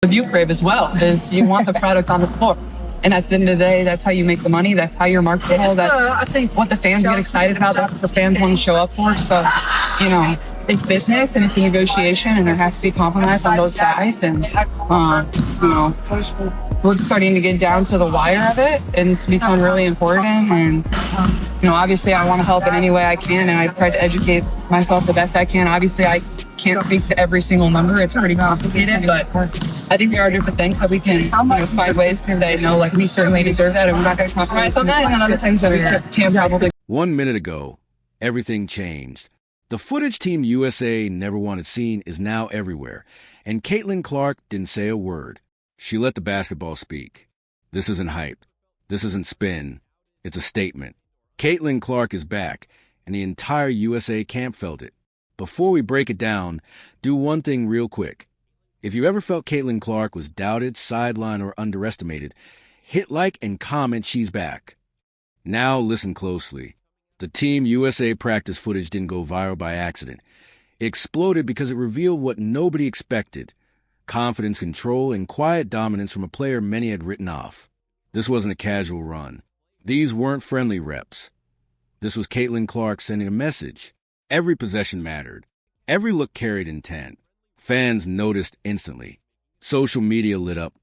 The view crib as well is you want the product on the floor. And at the end of the day, that's how you make the money. That's how you're marketable. That's, I think, what the fans get excited about. That's what the fans want to show up for. So, it's business and it's a negotiation, and there has to be compromise on both sides. And, we're starting to get down to the wire of it, and it's become really important. And, obviously I want to help in any way I can, and I try to educate myself the best I can. Obviously, I can't speak to every single number. It's pretty complicated, but I think there are different things that we can find ways to say, no, like, we certainly deserve that, and we're not going to compromise on that, and then other things that we can probably. 1 minute ago, everything changed. The footage Team USA never wanted seen is now everywhere, and Caitlin Clark didn't say a word. She let the basketball speak. This isn't hype. This isn't spin. It's a statement. Caitlin Clark is back, and the entire USA camp felt it. Before we break it down, do one thing real quick. If you ever felt Caitlin Clark was doubted, sidelined, or underestimated, hit like and comment she's back. Now listen closely. The Team USA practice footage didn't go viral by accident. It exploded because it revealed what nobody expected: confidence, control, and quiet dominance from a player many had written off. This wasn't a casual run. These weren't friendly reps. This was Caitlin Clark sending a message. Every possession mattered. Every look carried intent. Fans noticed instantly. Social media lit up,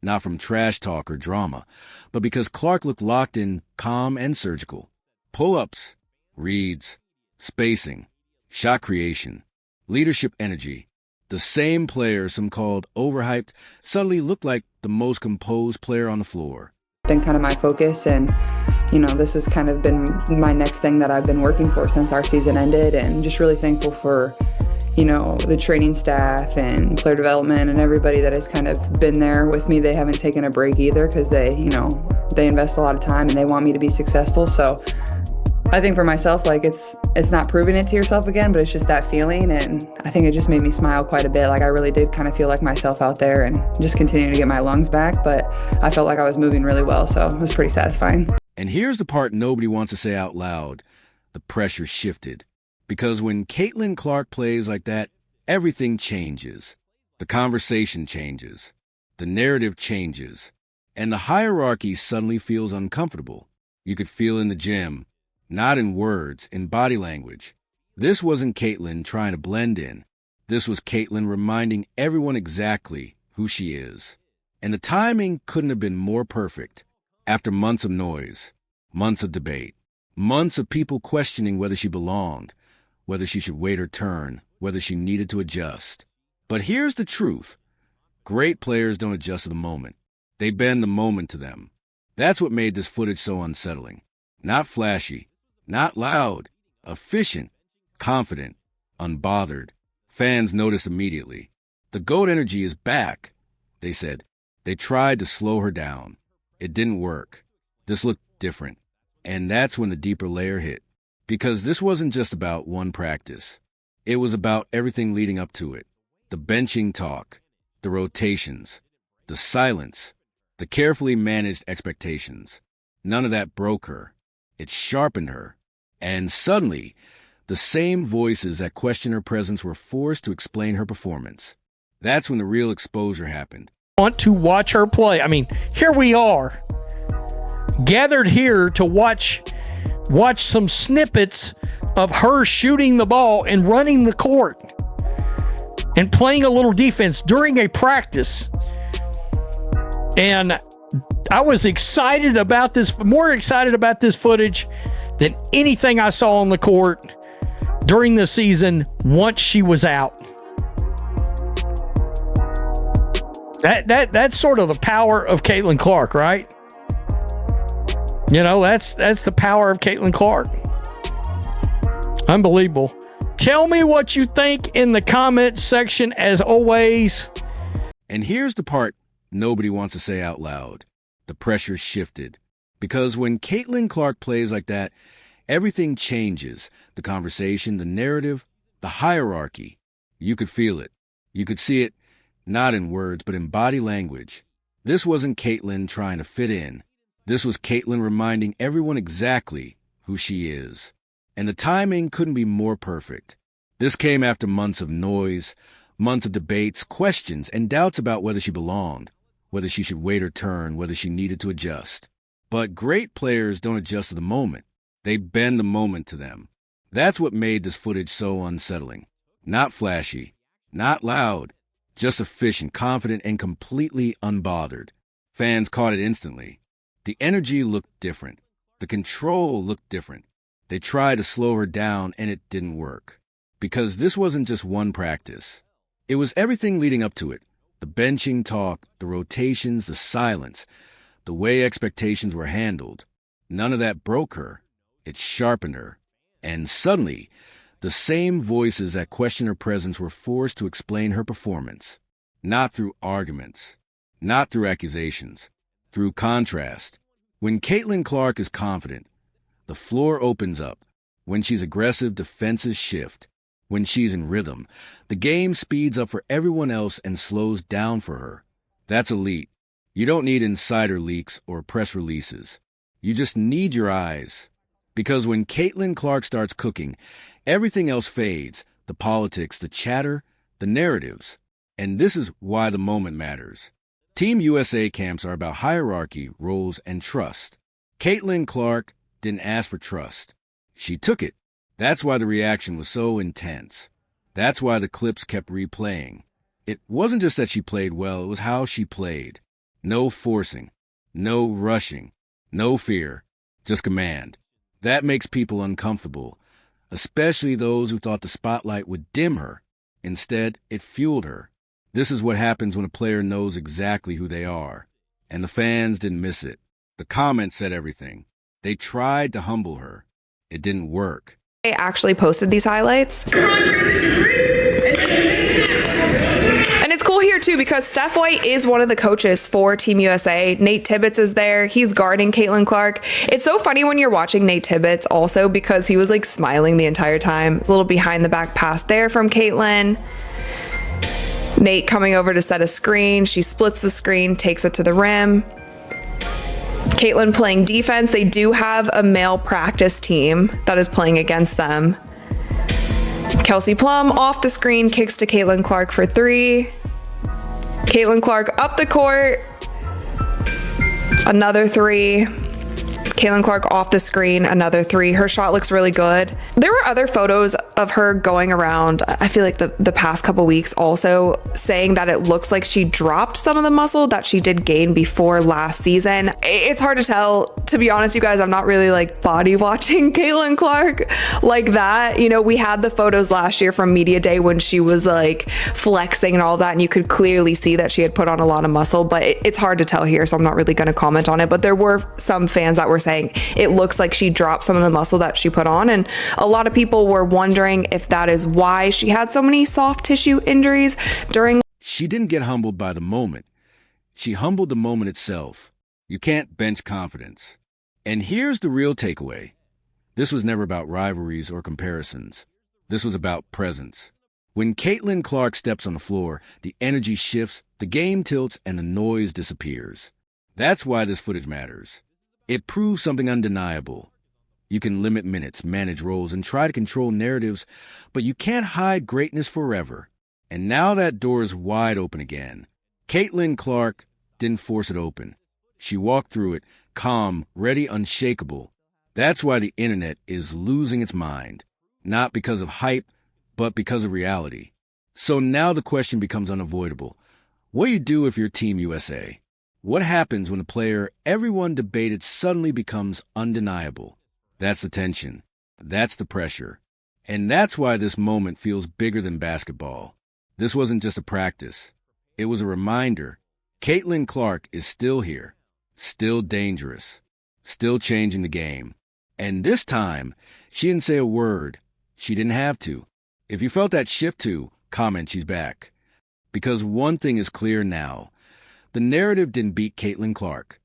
not from trash talk or drama, but because Clark looked locked in, calm, and surgical. Pull-ups, reads, spacing, shot creation, leadership energy. The same player some called overhyped suddenly looked like the most composed player on the floor. Been kind of my focus, and this has kind of been my next thing that I've been working for since our season ended, and just really thankful for the training staff and player development and everybody that has kind of been there with me. They haven't taken a break either, because they invest a lot of time and they want me to be successful. So I think for myself, like, it's not proving it to yourself again, but it's just that feeling, and I think it just made me smile quite a bit. Like, I really did kind of feel like myself out there and just continuing to get my lungs back, but I felt like I was moving really well, so it was pretty satisfying. And here's the part nobody wants to say out loud. The pressure shifted. Because when Caitlin Clark plays like that, everything changes. The conversation changes. The narrative changes. And the hierarchy suddenly feels uncomfortable. You could feel in the gym. Not in words, in body language. This wasn't Caitlin trying to blend in. This was Caitlin reminding everyone exactly who she is. And the timing couldn't have been more perfect. After months of noise, months of debate, months of people questioning whether she belonged, whether she should wait her turn, whether she needed to adjust. But here's the truth. Great players don't adjust to the moment. They bend the moment to them. That's what made this footage so unsettling. Not flashy. Not loud, efficient, confident, unbothered. Fans noticed immediately. The GOAT energy is back, they said. They tried to slow her down. It didn't work. This looked different. And that's when the deeper layer hit. Because this wasn't just about one practice. It was about everything leading up to it. The benching talk, the rotations, the silence, the carefully managed expectations. None of that broke her. It sharpened her. And suddenly, the same voices that questioned her presence were forced to explain her performance. That's when the real exposure happened. Want to watch her play. I mean, here we are, gathered here to watch some snippets of her shooting the ball and running the court and playing a little defense during a practice. And I was excited about this, more excited about this footage than anything I saw on the court during the season once she was out. That's sort of the power of Caitlin Clark, right? That's the power of Caitlin Clark. Unbelievable. Tell me what you think in the comments section, as always. And here's the part nobody wants to say out loud. The pressure shifted. Because when Caitlin Clark plays like that, everything changes. The conversation, the narrative, the hierarchy. You could feel it. You could see it, not in words, but in body language. This wasn't Caitlin trying to fit in. This was Caitlin reminding everyone exactly who she is. And the timing couldn't be more perfect. This came after months of noise, Months of debates, questions, and doubts about whether she belonged, whether she should wait her turn, whether she needed to adjust. But great players don't adjust to the moment. They bend the moment to them. That's what made this footage so unsettling. Not flashy, not loud, just efficient, confident, and completely unbothered. Fans caught it instantly. The energy looked different. The control looked different. They tried to slow her down, and it didn't work. Because this wasn't just one practice. It was everything leading up to it. The benching talk, the rotations, the silence, the way expectations were handled. None of that broke her. It sharpened her. And suddenly, the same voices that questioned her presence were forced to explain her performance. Not through arguments. Not through accusations. Through contrast. When Caitlin Clark is confident, the floor opens up. When she's aggressive, defenses shift. When she's in rhythm, the game speeds up for everyone else and slows down for her. That's elite. You don't need insider leaks or press releases. You just need your eyes. Because when Caitlin Clark starts cooking, everything else fades. The politics, the chatter, the narratives. And this is why the moment matters. Team USA camps are about hierarchy, roles, and trust. Caitlin Clark didn't ask for trust. She took it. That's why the reaction was so intense. That's why the clips kept replaying. It wasn't just that she played well, it was how she played. No forcing, no rushing, no fear, just command. That makes people uncomfortable, especially those who thought the spotlight would dim her. Instead, it fueled her. This is what happens when a player knows exactly who they are. And the fans didn't miss it. The comments said everything. They tried to humble her. It didn't work. I actually posted these highlights. And it's cool here too because Steph White is one of the coaches for Team USA. Nate Tibbetts is there. He's guarding Caitlin Clark. It's so funny when you're watching Nate Tibbetts also because he was like smiling the entire time. It's a little behind the back pass there from Caitlin. Nate coming over to set a screen. She splits the screen, takes it to the rim. Caitlin playing defense. They do have a male practice team that is playing against them. Kelsey Plum off the screen, kicks to Caitlin Clark for three. Caitlin Clark up the court. Another three. Caitlin Clark off the screen, another three. Her shot looks really good. There were other photos of her going around, I feel like the past couple weeks also saying that it looks like she dropped some of the muscle that she did gain before last season. It's hard to tell. To be honest, you guys, I'm not really like body watching Caitlin Clark like that. You know, we had the photos last year from Media Day when she was like flexing and all that, and you could clearly see that she had put on a lot of muscle, but it's hard to tell here, so I'm not really going to comment on it. But there were some fans that were saying it looks like she dropped some of the muscle that she put on, and a lot of people were wondering if that is why she had so many soft tissue injuries during. She didn't get humbled by the moment. She humbled the moment itself. You can't bench confidence. And here's the real takeaway. This was never about rivalries or comparisons. This was about presence. When Caitlin Clark steps on the floor, the energy shifts, the game tilts, and the noise disappears. That's why this footage matters. It proves something undeniable. You can limit minutes, manage roles, and try to control narratives, but you can't hide greatness forever. And now that door is wide open again. Caitlin Clark didn't force it open. She walked through it, calm, ready, unshakable. That's why the internet is losing its mind. Not because of hype, but because of reality. So now the question becomes unavoidable. What do you do if you're Team USA? What happens when a player everyone debated suddenly becomes undeniable? That's the tension. That's the pressure. And that's why this moment feels bigger than basketball. This wasn't just a practice. It was a reminder. Caitlin Clark is still here, still dangerous, still changing the game. And this time, she didn't say a word. She didn't have to. If you felt that shift too, comment she's back. Because one thing is clear now. The narrative didn't beat Caitlin Clark.